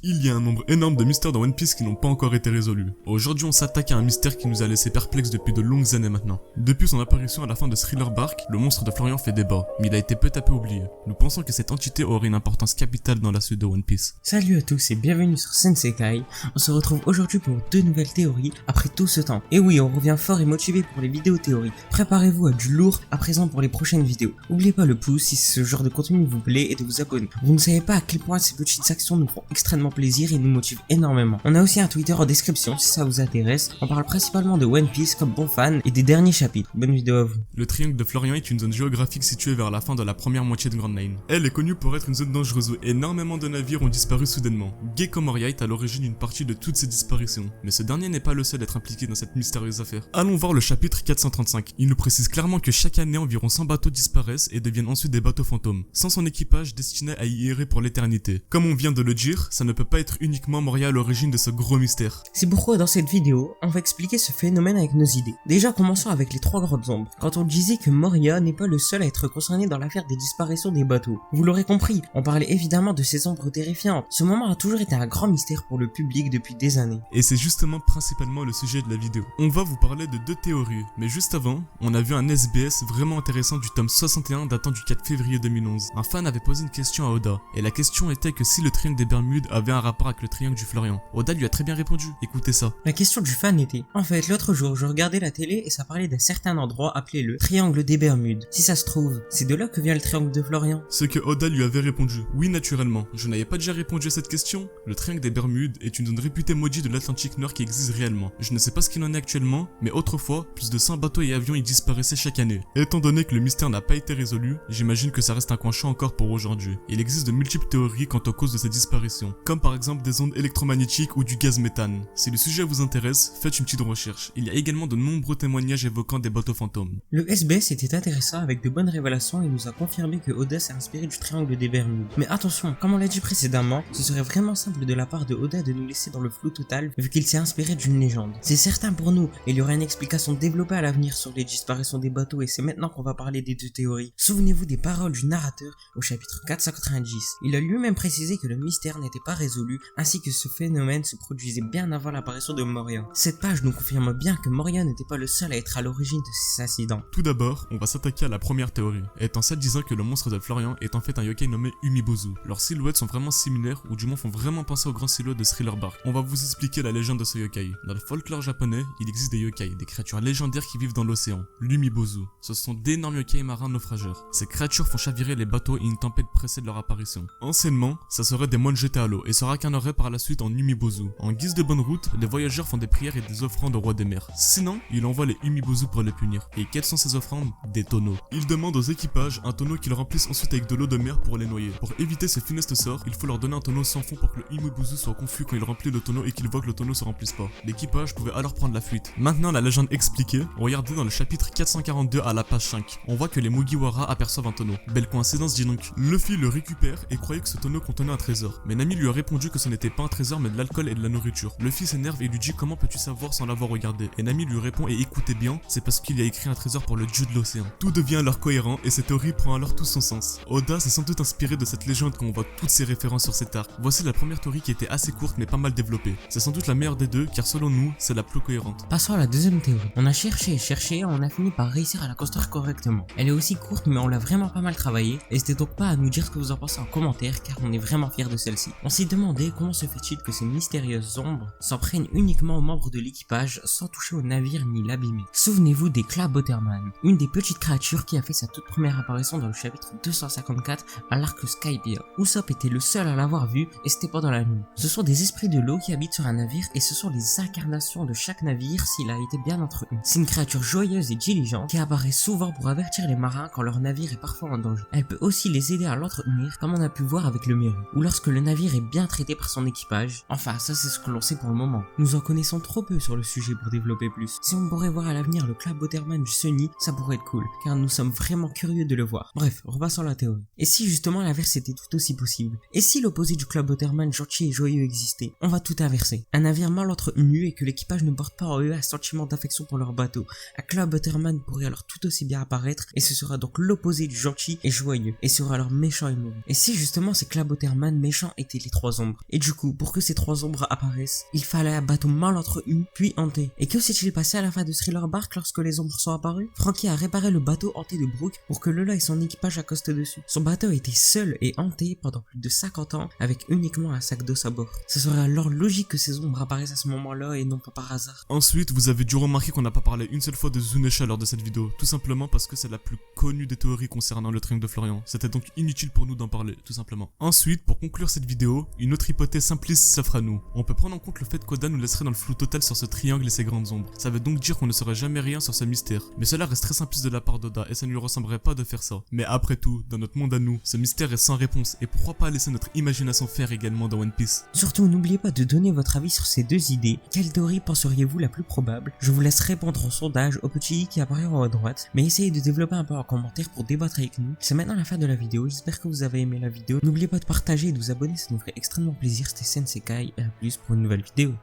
Il y a un nombre énorme de mystères dans One Piece qui n'ont pas encore été résolus. Aujourd'hui, on s'attaque à un mystère qui nous a laissé perplexes depuis de longues années maintenant. Depuis son apparition à la fin de Thriller Bark, le monstre de Florian fait débat, mais il a été peu à peu oublié. Nous pensons que cette entité aurait une importance capitale dans la suite de One Piece. Salut à tous et bienvenue sur Sensekai. On se retrouve aujourd'hui pour deux nouvelles théories après tout ce temps. Et oui, on revient fort et motivé pour les vidéos théories. Préparez-vous à du lourd à présent pour les prochaines vidéos. N'oubliez pas le pouce si ce genre de contenu vous plaît et de vous abonner. Vous ne savez pas à quel point ces petites actions nous font extrêmement plaisir et nous motivent énormément. On a aussi un Twitter en description si ça vous intéresse. On parle principalement de One Piece comme bon fan et des derniers chapitres. Bonne vidéo à vous. Le triangle de Florian est une zone géographique située vers la fin de la première moitié de Grand Line. Elle est connue pour être une zone dangereuse où énormément de navires ont disparu soudainement. Gecko Moria est à l'origine d'une partie de toutes ces disparitions, mais ce dernier n'est pas le seul à être impliqué dans cette mystérieuse affaire. Allons voir le chapitre 435. Il nous précise clairement que chaque année environ 100 bateaux disparaissent et deviennent ensuite des bateaux fantômes, sans son équipage destiné à y errer pour l'éternité. Comme on vient de le dire, ça ne peut pas être uniquement Moria à l'origine de ce gros mystère. C'est pourquoi dans cette vidéo, on va expliquer ce phénomène avec nos idées. Déjà commençons avec les trois grandes ombres. Quand on disait que Moria n'est pas le seul à être concerné dans l'affaire des disparitions des bateaux. Vous l'aurez compris, on parlait évidemment de ces ombres terrifiantes. Ce moment a toujours été un grand mystère pour le public depuis des années. Et c'est justement principalement le sujet de la vidéo. On va vous parler de deux théories, mais juste avant, on a vu un SBS vraiment intéressant du tome 61 datant du 4 février 2011. Un fan avait posé une question à Oda, et la question était que si le triangle des Bermudes avait un rapport avec le triangle du Florian. Oda lui a très bien répondu, écoutez ça. La question du fan était: en fait, l'autre jour, je regardais la télé et ça parlait d'un certain endroit appelé le triangle des Bermudes. Si ça se trouve, c'est de là que vient le triangle de Florian. Ce que Oda lui avait répondu, oui naturellement. Je n'avais pas déjà répondu à cette question. Le triangle des Bermudes est une zone réputée maudite de l'Atlantique Nord qui existe réellement. Je ne sais pas ce qu'il en est actuellement, mais autrefois, plus de 100 bateaux et avions y disparaissaient chaque année. Étant donné que le mystère n'a pas été résolu, j'imagine que ça reste un coin chaud encore pour aujourd'hui. Il existe de multiples théories quant aux causes de ces disparitions, comme par exemple des ondes électromagnétiques ou du gaz méthane. Si le sujet vous intéresse, faites une petite recherche. Il y a également de nombreux témoignages évoquant des bateaux fantômes. Le SBS était intéressant avec de bonnes révélations et nous a confirmé que Oda s'est inspiré du triangle des Bermudes. Mais attention, comme on l'a dit précédemment, ce serait vraiment simple de la part de Oda de nous laisser dans le flou total vu qu'il s'est inspiré d'une légende. C'est certain pour nous, il y aura une explication développée à l'avenir sur les disparitions des bateaux et c'est maintenant qu'on va parler des deux théories. Souvenez-vous des paroles du narrateur au chapitre 490. Il a lui-même précisé que le mystère n'était pas résolu ainsi que ce phénomène se produisait bien avant l'apparition de Moria. Cette page nous confirme bien que Moria n'était pas le seul à être à l'origine de ces incidents. Tout d'abord, on va s'attaquer à la première théorie, étant celle disant que le monstre de Florian est en fait un yokai nommé Umibozu. Leurs silhouettes sont vraiment similaires ou du moins font vraiment penser au grand silhouette de Thriller Bark. On va vous expliquer la légende de ce yokai. Dans le folklore japonais, il existe des yokai, des créatures légendaires qui vivent dans l'océan. L'Umibozu, ce sont d'énormes yokai marins naufrageurs. Ces créatures font chavirer les bateaux et une tempête précède leur apparition. Anciennement, ça serait des moines jetés à l'eau et se racaneraient par la suite en Umibozu. En guise de bonne route, les voyageurs font des prières et des offrandes au roi des mers. Sinon, il envoie les Umibozu pour les punir. Et quelles sont ces offrandes? Des tonneaux. Il demande aux équipages un tonneau qu'ils remplissent ensuite avec de l'eau de mer pour les noyer. Pour éviter ce funeste sort, il faut leur donner un tonneau sans fond pour que le Umibozu soit confus quand il remplit le tonneau et qu'il voit que le tonneau se remplisse pas. L'équipage pouvait alors prendre la fuite. Maintenant la légende expliquée, regardez dans le chapitre 442 à la page 5. On voit que les Mugiwara aperçoivent un tonneau. Belle coïncidence dis donc. Luffy le récupère et croyait que ce tonneau contenait un trésor. Mais Nami lui a répondu que ce n'était pas un trésor mais de l'alcool et de la nourriture. Luffy s'énerve et lui dit comment peux-tu savoir sans l'avoir regardé. Et Nami lui répond et écoutez bien, c'est parce qu'il y a écrit un trésor pour le dieu de l'océan. Tout devient alors cohérent et cette théorie prend alors tout son sens. Oda s'est sans doute inspiré de cette légende quand on voit toutes ces références sur cet arc. Voici la première théorie qui était assez courte mais pas mal développée. C'est sans doute la meilleure des deux car selon nous, c'est la plus cohérente. Passons à la deuxième théorie. On a cherché et cherché et on a fini par réussir à la construire correctement. Elle est aussi courte mais on l'a vraiment pas mal travaillée. N'hésitez donc pas à nous dire ce que vous en pensez en commentaire car on est vraiment fiers de celle-ci. On s'est demandé comment se fait-il que ces mystérieuses ombres s'en prennent uniquement aux membres de l'équipage sans toucher au navire ni l'abîmer. Souvenez-vous des Clabotterman, une des petites créatures qui a fait sa toute première apparition dans le chapitre 254 à l'arc Skypiea. Usopp était le seul à l'avoir vu et c'était pendant la nuit. Ce sont des esprits de l'eau qui habitent sur un navire et ce sont les incarnations de chaque navire s'il a été bien entretenu. C'est une créature joyeuse et diligente qui apparaît souvent pour avertir les marins quand leur navire est parfois en danger. Elle peut aussi les aider à l'entretenir comme on a pu voir avec le Meru, ou lorsque le navire est bien traité par son équipage. Enfin, ça c'est ce que l'on sait pour le moment. Nous en connaissons trop peu sur le sujet pour développer plus. Si on pourrait voir à l'avenir le Clabotterman du Sunny, ça pourrait être cool, car nous sommes vraiment curieux de le voir. Bref, repassons à la théorie. Et si justement l'inverse était tout aussi possible? Et si l'opposé du Clabotterman gentil et joyeux existait? On va tout inverser. Un navire mal entretenu et que l'équipage ne porte pas en eux un sentiment d'affection pour leur bateau. Un Clabotterman pourrait alors tout aussi bien apparaître et ce sera donc l'opposé du gentil et joyeux et sera alors méchant et mauvais. Et si justement ces Clabotterman méchants étaient les trois 3 ombres. Et du coup, pour que ces 3 ombres apparaissent, il fallait un bateau mal entretenu, puis hanté. Et que s'est-il passé à la fin de Thriller Bark lorsque les ombres sont apparues? Frankie a réparé le bateau hanté de Brooke pour que Lola et son équipage accostent dessus. Son bateau était seul et hanté pendant plus de 50 ans avec uniquement un sac d'eau à bord. Ce serait alors logique que ces ombres apparaissent à ce moment-là et non pas par hasard. Ensuite, vous avez dû remarquer qu'on n'a pas parlé une seule fois de Zunesha lors de cette vidéo, tout simplement parce que c'est la plus connue des théories concernant le triangle de Florian. C'était donc inutile pour nous d'en parler, tout simplement. Ensuite, pour conclure cette vidéo, une autre hypothèse simpliste s'offre à nous. On peut prendre en compte le fait qu'Oda nous laisserait dans le flou total sur ce triangle et ses grandes ombres. Ça veut donc dire qu'on ne saurait jamais rien sur ce mystère. Mais cela reste très simpliste de la part d'Oda et ça ne lui ressemblerait pas de faire ça. Mais après tout, dans notre monde à nous, ce mystère est sans réponse et pourquoi pas laisser notre imagination faire également dans One Piece. Surtout, n'oubliez pas de donner votre avis sur ces 2 idées. Quelle théorie penseriez-vous la plus probable? Je vous laisse répondre au sondage au petit i qui apparaît en haut à droite, mais essayez de développer un peu en commentaire pour débattre avec nous. C'est maintenant la fin de la vidéo, j'espère que vous avez aimé la vidéo. N'oubliez pas de partager et de vous abonner, ça nous ferait extrêmement plaisir. C'était Sensei Kai et à plus pour une nouvelle vidéo.